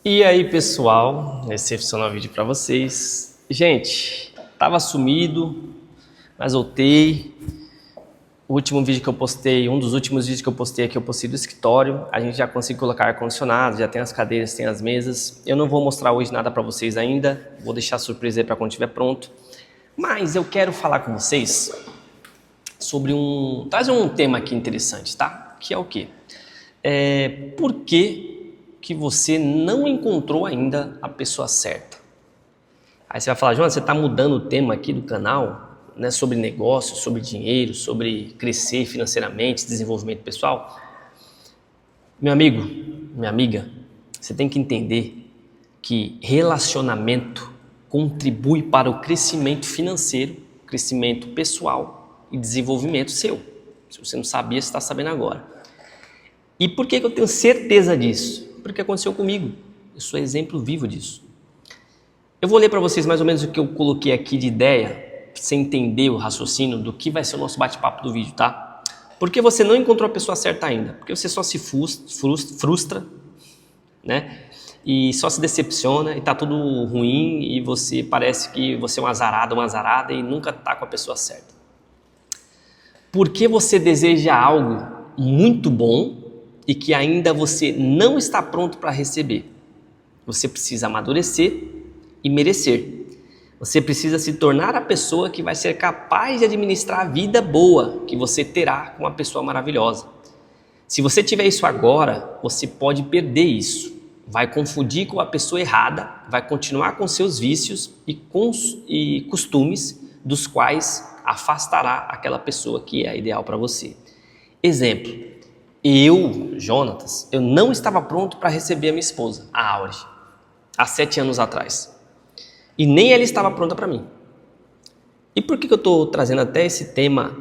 E aí, pessoal, excepcional vídeo para vocês. Gente, tava sumido, mas voltei. O último vídeo que eu postei, um dos últimos vídeos que eu postei aqui, eu postei do escritório. A gente já consegue colocar ar-condicionado, já tem as cadeiras, tem as mesas. Eu não vou mostrar hoje nada para vocês ainda, vou deixar surpresa aí para quando estiver pronto. Mas eu quero falar com vocês sobre trazer um tema aqui interessante, tá? Que é o quê? Por que você não encontrou ainda a pessoa certa? Aí você vai falar, Jonas, você está mudando o tema aqui do canal, né, sobre negócio, sobre dinheiro, sobre crescer financeiramente, desenvolvimento pessoal? Meu amigo, minha amiga, você tem que entender que relacionamento contribui para o crescimento financeiro, crescimento pessoal e desenvolvimento seu. Se você não sabia, você está sabendo agora. E por que eu tenho certeza disso? Porque aconteceu comigo. Eu sou exemplo vivo disso. Eu vou ler para vocês mais ou menos o que eu coloquei aqui de ideia, para você entender o raciocínio do que vai ser o nosso bate-papo do vídeo, tá? Porque você não encontrou a pessoa certa ainda. Porque você só se frustra, né? E só se decepciona e tá tudo ruim e você parece que você é uma azarada e nunca tá com a pessoa certa. Porque você deseja algo muito bom e que ainda você não está pronto para receber. Você precisa amadurecer e merecer. Você precisa se tornar a pessoa que vai ser capaz de administrar a vida boa que você terá com uma pessoa maravilhosa. Se você tiver isso agora, você pode perder isso. Vai confundir com a pessoa errada, vai continuar com seus vícios e costumes dos quais afastará aquela pessoa que é a ideal para você. Exemplo, eu, Jonatas, eu não estava pronto para receber a minha esposa, a Auri, há 7 anos atrás. E nem ela estava pronta para mim. E por que eu estou trazendo até esse tema,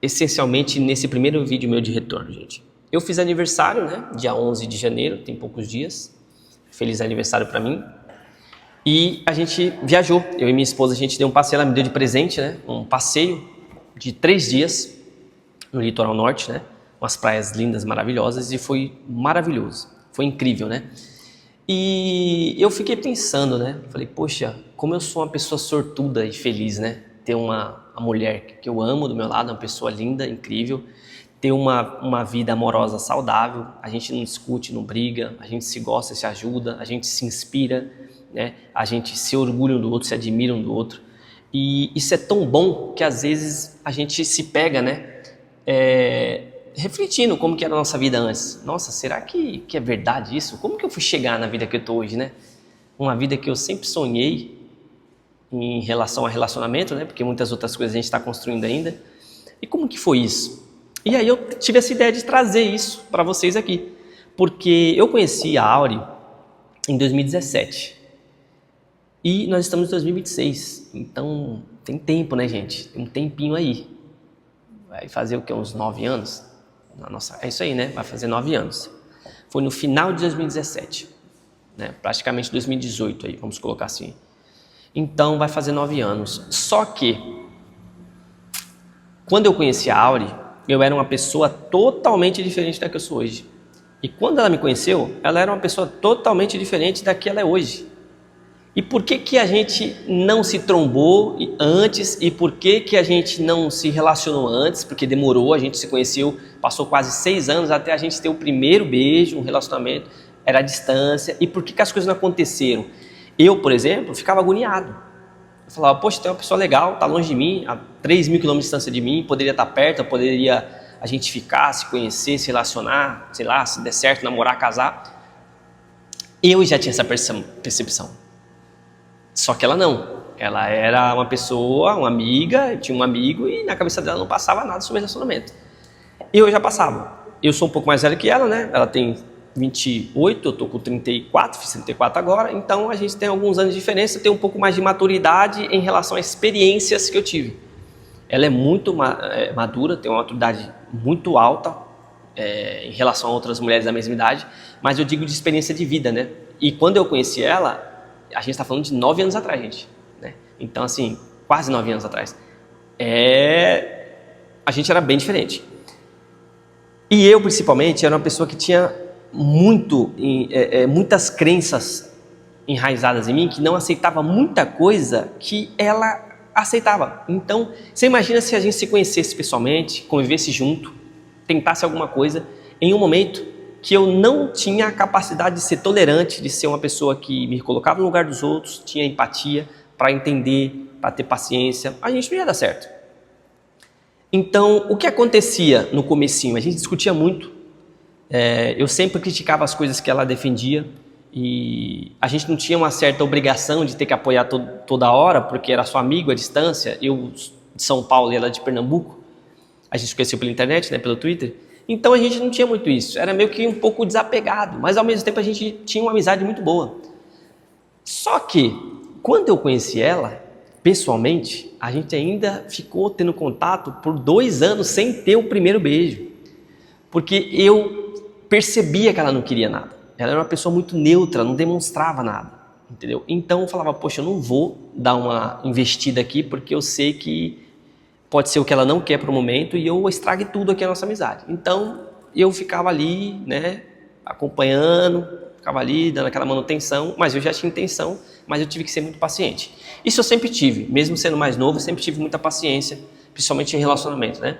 essencialmente nesse primeiro vídeo meu de retorno, gente? Eu fiz aniversário, né? Dia 11 de janeiro, tem poucos dias. Feliz aniversário para mim. E a gente viajou, eu e minha esposa, a gente deu um passeio, ela me deu de presente, né? Um passeio de 3 dias no litoral norte, né? Umas praias lindas, maravilhosas, e foi maravilhoso, foi incrível, né? E eu fiquei pensando, né? Falei, poxa, como eu sou uma pessoa sortuda e feliz, né? Ter uma mulher que eu amo do meu lado, uma pessoa linda, incrível, ter uma vida amorosa saudável, a gente não discute, não briga, a gente se gosta, se ajuda, a gente se inspira, né? A gente se orgulha um do outro, se admira um do outro. E isso é tão bom que às vezes a gente se pega, né? Refletindo como que era a nossa vida antes. Nossa, será que é verdade isso? Como que eu fui chegar na vida que eu estou hoje, né? Uma vida que eu sempre sonhei em relação a relacionamento, né? Porque muitas outras coisas a gente está construindo ainda. E como que foi isso? E aí eu tive essa ideia de trazer isso para vocês aqui. Porque eu conheci a Auri em 2017. E nós estamos em 2026. Então tem tempo, né, gente? Tem um tempinho aí. Vai fazer o quê? Uns 9 anos? Nossa, é isso aí, né? Vai fazer 9 anos. Foi no final de 2017, né? Praticamente 2018 aí, vamos colocar assim. Então vai fazer 9 anos. Só que quando eu conheci a Auri, eu era uma pessoa totalmente diferente da que eu sou hoje. E quando ela me conheceu, ela era uma pessoa totalmente diferente da que ela é hoje. E por que a gente não se trombou antes e por que a gente não se relacionou antes? Porque demorou, a gente se conheceu, passou quase 6 anos até a gente ter o primeiro beijo, um relacionamento, era à distância. E por que as coisas não aconteceram? Eu, por exemplo, ficava agoniado. Eu falava, poxa, tem uma pessoa legal, tá longe de mim, a 3.000 quilômetros de distância de mim, poderia estar perto, poderia a gente ficar, se conhecer, se relacionar, sei lá, se der certo, namorar, casar. Eu já tinha essa percepção. Só que ela não, ela era uma pessoa, uma amiga, tinha um amigo e na cabeça dela não passava nada sobre relacionamento. Eu já passava. Eu sou um pouco mais velho que ela, né? Ela tem 28, eu tô com 34, fiz 34 agora, então a gente tem alguns anos de diferença, tem um pouco mais de maturidade em relação às experiências que eu tive. Ela é muito madura, tem uma maturidade muito alta em relação a outras mulheres da mesma idade, mas eu digo de experiência de vida, né? E quando eu conheci ela, a gente está falando de 9 anos atrás, gente, né? Então, assim, quase 9 anos atrás. A gente era bem diferente. E eu, principalmente, era uma pessoa que tinha muitas crenças enraizadas em mim, que não aceitava muita coisa que ela aceitava. Então, você imagina se a gente se conhecesse pessoalmente, convivesse junto, tentasse alguma coisa, em um momento que eu não tinha a capacidade de ser tolerante, de ser uma pessoa que me colocava no lugar dos outros, tinha empatia para entender, para ter paciência, a gente não ia dar certo. Então, o que acontecia no comecinho? A gente discutia muito, eu sempre criticava as coisas que ela defendia, e a gente não tinha uma certa obrigação de ter que apoiar toda hora, porque era só amigo à distância, eu de São Paulo e ela de Pernambuco, a gente se conheceu pela internet, né, pelo Twitter, então a gente não tinha muito isso, era meio que um pouco desapegado, mas ao mesmo tempo a gente tinha uma amizade muito boa. Só que, quando eu conheci ela, pessoalmente, a gente ainda ficou tendo contato por 2 anos sem ter o primeiro beijo, porque eu percebia que ela não queria nada. Ela era uma pessoa muito neutra, não demonstrava nada, entendeu? Então eu falava, poxa, eu não vou dar uma investida aqui porque eu sei que pode ser o que ela não quer para o momento e eu estrague tudo aqui a nossa amizade. Então eu ficava ali, né, acompanhando, ficava ali dando aquela manutenção, mas eu já tinha intenção, mas eu tive que ser muito paciente. Isso eu sempre tive, mesmo sendo mais novo, eu sempre tive muita paciência, principalmente em relacionamento, né?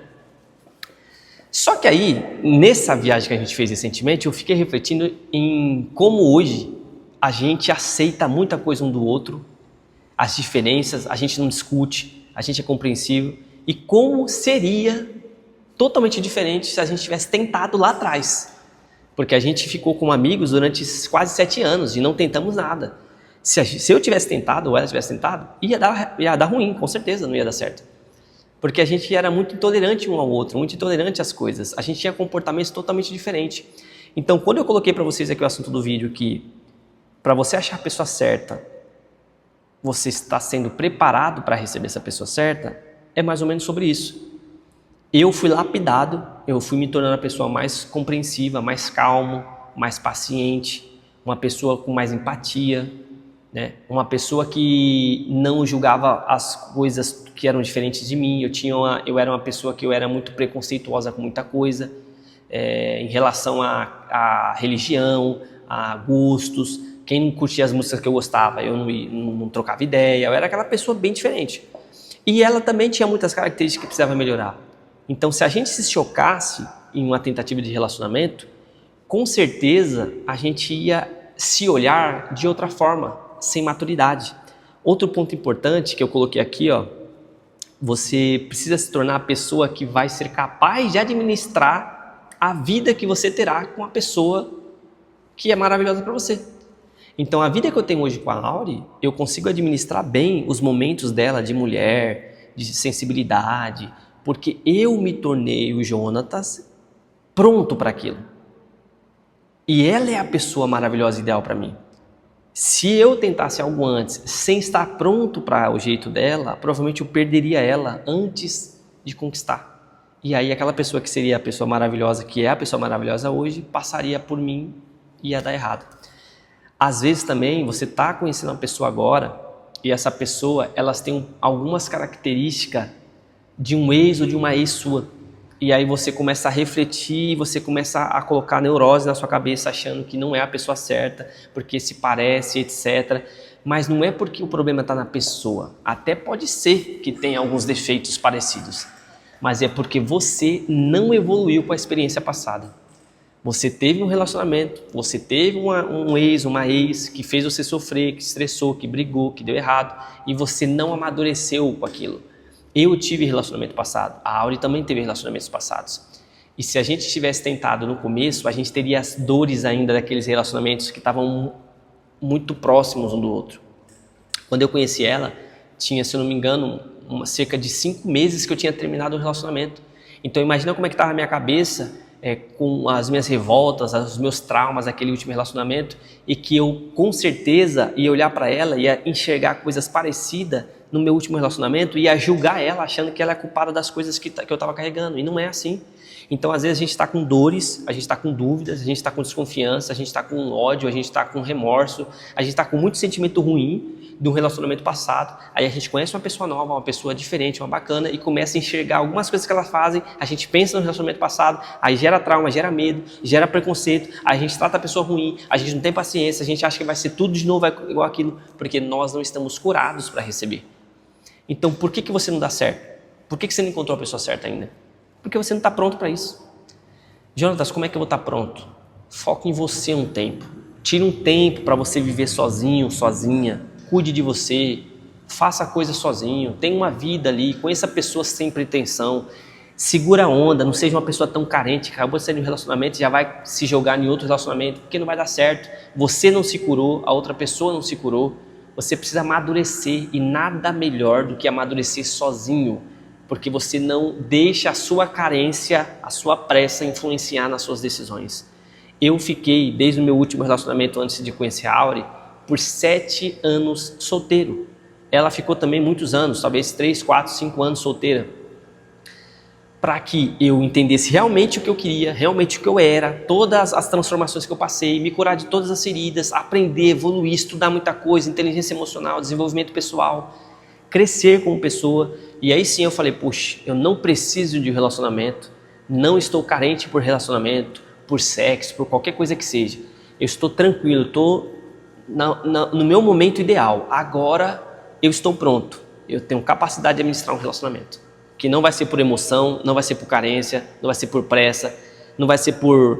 Só que aí, nessa viagem que a gente fez recentemente, eu fiquei refletindo em como hoje a gente aceita muita coisa um do outro, as diferenças, a gente não discute, a gente é compreensível, e como seria totalmente diferente se a gente tivesse tentado lá atrás. Porque a gente ficou como amigos durante quase 7 anos e não tentamos nada. Se eu tivesse tentado ou ela tivesse tentado, ia dar ruim, com certeza não ia dar certo. Porque a gente era muito intolerante um ao outro, muito intolerante às coisas. A gente tinha comportamentos totalmente diferentes. Então, quando eu coloquei para vocês aqui o assunto do vídeo, que para você achar a pessoa certa, você está sendo preparado para receber essa pessoa certa, é mais ou menos sobre isso. Eu fui lapidado, eu fui me tornando a pessoa mais compreensiva, mais calmo, mais paciente, uma pessoa com mais empatia, né? Uma pessoa que não julgava as coisas que eram diferentes de mim. Eu era uma pessoa que eu era muito preconceituosa com muita coisa, em relação à religião, a gostos. Quem não curtia as músicas que eu gostava, eu não trocava ideia, eu era aquela pessoa bem diferente. E ela também tinha muitas características que precisava melhorar. Então, se a gente se chocasse em uma tentativa de relacionamento, com certeza a gente ia se olhar de outra forma, sem maturidade. Outro ponto importante que eu coloquei aqui, ó, você precisa se tornar a pessoa que vai ser capaz de administrar a vida que você terá com a pessoa que é maravilhosa para você. Então, a vida que eu tenho hoje com a Auri, eu consigo administrar bem os momentos dela de mulher, de sensibilidade, porque eu me tornei o Jonatas pronto para aquilo. E ela é a pessoa maravilhosa ideal para mim. Se eu tentasse algo antes, sem estar pronto para o jeito dela, provavelmente eu perderia ela antes de conquistar. E aí aquela pessoa que seria a pessoa maravilhosa, que é a pessoa maravilhosa hoje, passaria por mim e ia dar errado. Às vezes também você está conhecendo uma pessoa agora e essa pessoa, elas têm algumas características de um ex ou de uma ex sua. E aí você começa a refletir, você começa a colocar neurose na sua cabeça achando que não é a pessoa certa, porque se parece, etc. Mas não é porque o problema está na pessoa. Até pode ser que tenha alguns defeitos parecidos. Mas é porque você não evoluiu com a experiência passada. Você teve um relacionamento, você teve um ex, uma ex que fez você sofrer, que estressou, que brigou, que deu errado. E você não amadureceu com aquilo. Eu tive relacionamento passado, a Auri também teve relacionamentos passados. E se a gente tivesse tentado no começo, a gente teria as dores ainda daqueles relacionamentos que estavam muito próximos um do outro. Quando eu conheci ela, tinha, se eu não me engano, cerca de 5 meses que eu tinha terminado o relacionamento. Então imagina como é que estava a minha cabeça com as minhas revoltas, os meus traumas daquele último relacionamento, e que eu com certeza ia olhar para ela, ia enxergar coisas parecidas no meu último relacionamento, ia julgar ela achando que ela é culpada das coisas que eu estava carregando, e não é assim. Então, às vezes, a gente está com dores, a gente está com dúvidas, a gente está com desconfiança, a gente está com ódio, a gente está com remorso, a gente está com muito sentimento ruim de um relacionamento passado. Aí a gente conhece uma pessoa nova, uma pessoa diferente, uma bacana, e começa a enxergar algumas coisas que elas fazem, a gente pensa no relacionamento passado, aí gera trauma, gera medo, gera preconceito, aí a gente trata a pessoa ruim, a gente não tem paciência, a gente acha que vai ser tudo de novo igual aquilo, porque nós não estamos curados para receber. Então, por que você não dá certo? Por que você não encontrou a pessoa certa ainda? Porque você não está pronto para isso. Jonatas, como é que eu vou estar pronto? Foque em você um tempo. Tire um tempo para você viver sozinho, sozinha. Cuide de você. Faça coisas sozinho. Tenha uma vida ali. Conheça pessoas sem pretensão. Segura a onda. Não seja uma pessoa tão carente que acabou de sair de um relacionamento e já vai se jogar em outro relacionamento, porque não vai dar certo. Você não se curou, a outra pessoa não se curou. Você precisa amadurecer, e nada melhor do que amadurecer sozinho, porque você não deixa a sua carência, a sua pressa influenciar nas suas decisões. Eu fiquei, desde o meu último relacionamento antes de conhecer a Auri, por 7 anos solteiro. Ela ficou também muitos anos, talvez 3, 4, 5 anos solteira, para que eu entendesse realmente o que eu queria, realmente o que eu era, todas as transformações que eu passei, me curar de todas as feridas, aprender, evoluir, estudar muita coisa, inteligência emocional, desenvolvimento pessoal, crescer como pessoa. E aí sim eu falei, puxa, eu não preciso de relacionamento, não estou carente por relacionamento, por sexo, por qualquer coisa que seja. Eu estou tranquilo, estou no meu momento ideal. Agora eu estou pronto, eu tenho capacidade de administrar um relacionamento, que não vai ser por emoção, não vai ser por carência, não vai ser por pressa, não vai ser por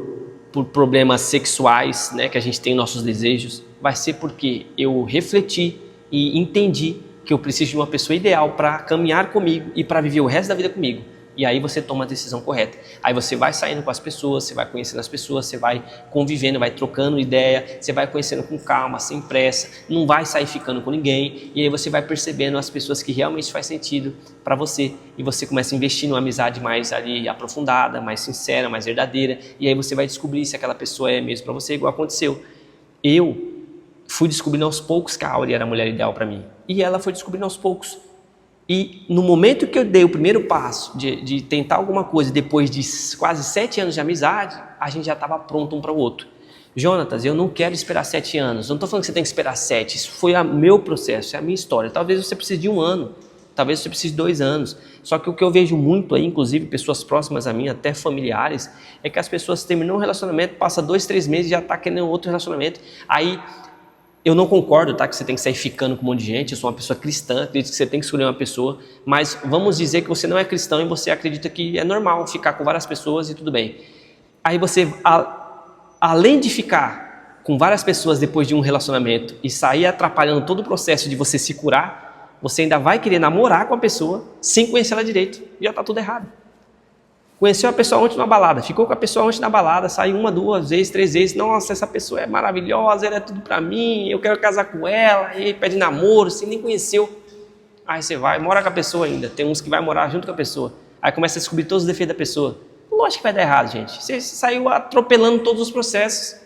problemas sexuais, né, que a gente tem nossos desejos. Vai ser porque eu refleti e entendi que eu preciso de uma pessoa ideal para caminhar comigo e para viver o resto da vida comigo. E aí você toma a decisão correta. Aí você vai saindo com as pessoas, você vai conhecendo as pessoas, você vai convivendo, vai trocando ideia, você vai conhecendo com calma, sem pressa, não vai sair ficando com ninguém. E aí você vai percebendo as pessoas que realmente faz sentido para você. E você começa a investir numa amizade mais ali aprofundada, mais sincera, mais verdadeira. E aí você vai descobrir se aquela pessoa é mesmo para você, igual aconteceu. Eu fui descobrindo aos poucos que a Auri era a mulher ideal para mim. E ela foi descobrindo aos poucos. E no momento que eu dei o primeiro passo de tentar alguma coisa, depois de quase 7 anos de amizade, a gente já estava pronto um para o outro. Jonatas, eu não quero esperar 7 anos. Não estou falando que você tem que esperar 7. Isso foi o meu processo, é a minha história. Talvez você precise de 1 ano. Talvez você precise de 2 anos. Só que o que eu vejo muito aí, inclusive pessoas próximas a mim, até familiares, é que as pessoas terminam um relacionamento, passa 2, 3 meses e já está querendo outro relacionamento. Aí eu não concordo, tá, que você tem que sair ficando com um monte de gente. Eu sou uma pessoa cristã, acredito que você tem que escolher uma pessoa, mas vamos dizer que você não é cristão e você acredita que é normal ficar com várias pessoas e tudo bem. Aí você, além de ficar com várias pessoas depois de um relacionamento e sair atrapalhando todo o processo de você se curar, você ainda vai querer namorar com a pessoa sem conhecer ela direito. Já está tudo errado. Conheceu a pessoa ontem na balada, ficou com a pessoa ontem na balada, saiu 1, 2 vezes, 3 vezes, nossa, essa pessoa é maravilhosa, ela é tudo pra mim, eu quero casar com ela, e pede namoro, você nem conheceu. Aí você vai, mora com a pessoa ainda, tem uns que vai morar junto com a pessoa, aí começa a descobrir todos os defeitos da pessoa. Lógico que vai dar errado, gente, você saiu atropelando todos os processos.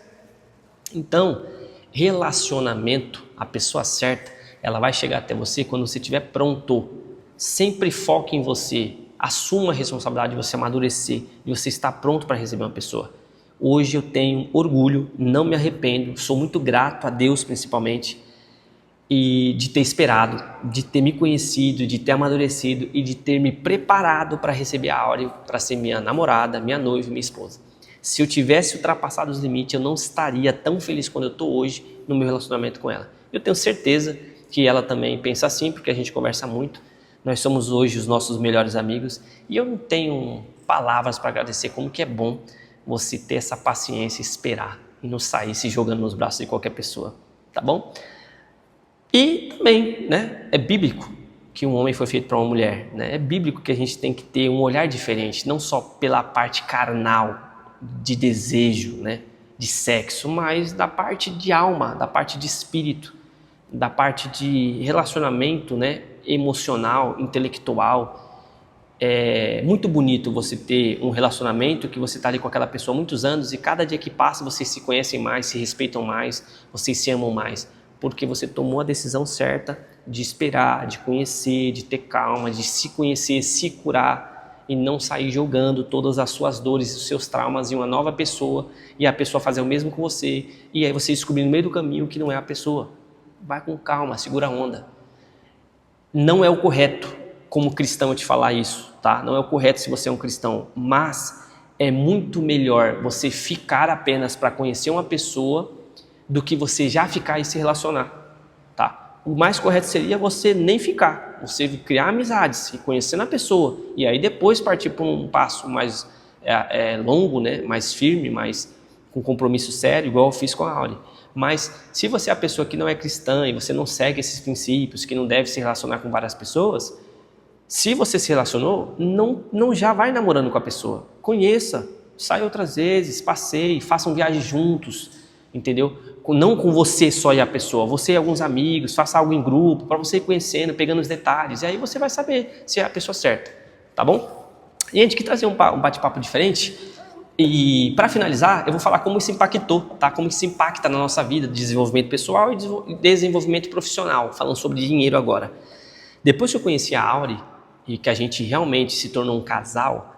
Então, relacionamento, a pessoa certa, ela vai chegar até você quando você estiver pronto. Sempre foque em você. Assuma a responsabilidade de você amadurecer, de você estar pronto para receber uma pessoa. Hoje eu tenho orgulho, não me arrependo, sou muito grato a Deus principalmente, e de ter esperado, de ter me conhecido, de ter amadurecido e de ter me preparado para receber a Auri, para ser minha namorada, minha noiva e minha esposa. Se eu tivesse ultrapassado os limites, eu não estaria tão feliz quando eu estou hoje no meu relacionamento com ela. Eu tenho certeza que ela também pensa assim, porque a gente conversa muito. Nós somos hoje os nossos melhores amigos e eu não tenho palavras para agradecer como que é bom você ter essa paciência, esperar e não sair se jogando nos braços de qualquer pessoa, tá bom? E também, né, é bíblico que um homem foi feito para uma mulher, né? É bíblico que a gente tem que ter um olhar diferente, não só pela parte carnal de desejo, né, de sexo, mas da parte de alma, da parte de espírito, da parte de relacionamento, né, emocional, intelectual. É muito bonito você ter um relacionamento que você está ali com aquela pessoa há muitos anos e cada dia que passa vocês se conhecem mais, se respeitam mais, vocês se amam mais, porque você tomou a decisão certa de esperar, de conhecer, de ter calma, de se conhecer, se curar e não sair jogando todas as suas dores, os seus traumas em uma nova pessoa e a pessoa fazer o mesmo com você e aí você descobrir no meio do caminho que não é a pessoa. Vai com calma, segura a onda. Não é o correto como cristão te falar isso, tá? Não é o correto se você é um cristão, mas é muito melhor você ficar apenas para conhecer uma pessoa do que você já ficar e se relacionar, tá? O mais correto seria você nem ficar, você criar amizades e conhecendo a pessoa e aí depois partir para um passo mais longo, né? Mais firme, mais com compromisso sério, igual eu fiz com a Auri. Mas se você é a pessoa que não é cristã e você não segue esses princípios, que não deve se relacionar com várias pessoas, se você se relacionou, não já vai namorando com a pessoa. Conheça, saia outras vezes, passeie, façam viagens juntos, entendeu? Não com você só e a pessoa, você e alguns amigos, faça algo em grupo, para você ir conhecendo, pegando os detalhes, e aí você vai saber se é a pessoa certa, tá bom? E a gente quer trazer um bate-papo diferente, e para finalizar, eu vou falar como isso impactou, tá? Como isso impacta na nossa vida, desenvolvimento pessoal e desenvolvimento profissional, falando sobre dinheiro agora. Depois que eu conheci a Auri, e que a gente realmente se tornou um casal,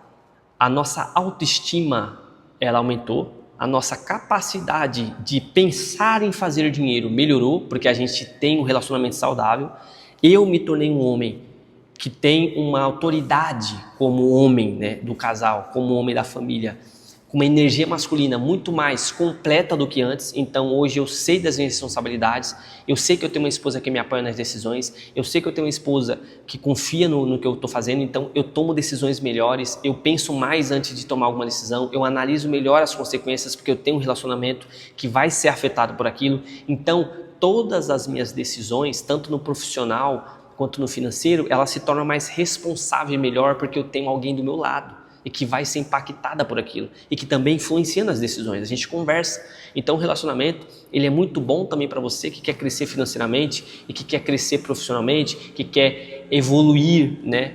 a nossa autoestima ela aumentou, a nossa capacidade de pensar em fazer dinheiro melhorou, porque a gente tem um relacionamento saudável. Eu me tornei um homem que tem uma autoridade como homem, né, do casal, como homem da família, com uma energia masculina muito mais completa do que antes. Então hoje eu sei das minhas responsabilidades, eu sei que eu tenho uma esposa que me apoia nas decisões, eu sei que eu tenho uma esposa que confia no que eu estou fazendo, então eu tomo decisões melhores, eu penso mais antes de tomar alguma decisão, eu analiso melhor as consequências porque eu tenho um relacionamento que vai ser afetado por aquilo. Então todas as minhas decisões, tanto no profissional quanto no financeiro, ela se torna mais responsável e melhor porque eu tenho alguém do meu lado e que vai ser impactada por aquilo e que também influencia nas decisões. A gente conversa. Então o relacionamento ele é muito bom também para você que quer crescer financeiramente e que quer crescer profissionalmente, que quer evoluir, né?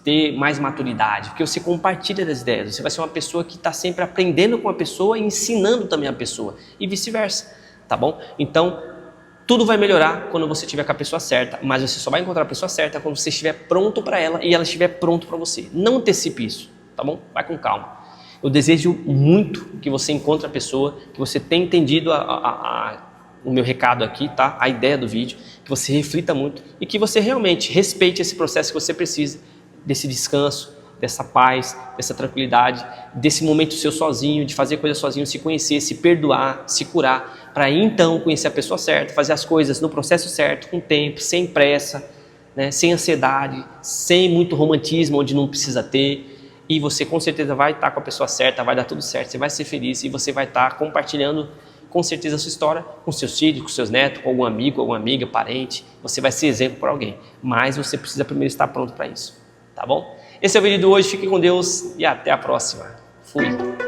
Ter mais maturidade, porque você compartilha das ideias, você vai ser uma pessoa que está sempre aprendendo com a pessoa e ensinando também a pessoa e vice-versa, tá bom? Então tudo vai melhorar quando você estiver com a pessoa certa, mas você só vai encontrar a pessoa certa quando você estiver pronto para ela e ela estiver pronto para você. Não antecipe isso, tá bom? Vai com calma. Eu desejo muito que você encontre a pessoa, que você tenha entendido o meu recado aqui, tá? A ideia do vídeo, que você reflita muito e que você realmente respeite esse processo que você precisa, desse descanso, dessa paz, dessa tranquilidade, desse momento seu sozinho, de fazer coisas sozinho, se conhecer, se perdoar, se curar, para então conhecer a pessoa certa, fazer as coisas no processo certo, com tempo, sem pressa, né? Sem ansiedade, sem muito romantismo onde não precisa ter, e você com certeza vai estar com a pessoa certa, vai dar tudo certo, você vai ser feliz e você vai estar compartilhando com certeza a sua história com seus filhos, com seus netos, com algum amigo, alguma amiga, parente. Você vai ser exemplo para alguém, mas você precisa primeiro estar pronto para isso, tá bom? Esse é o vídeo de hoje, fique com Deus e até a próxima. Fui!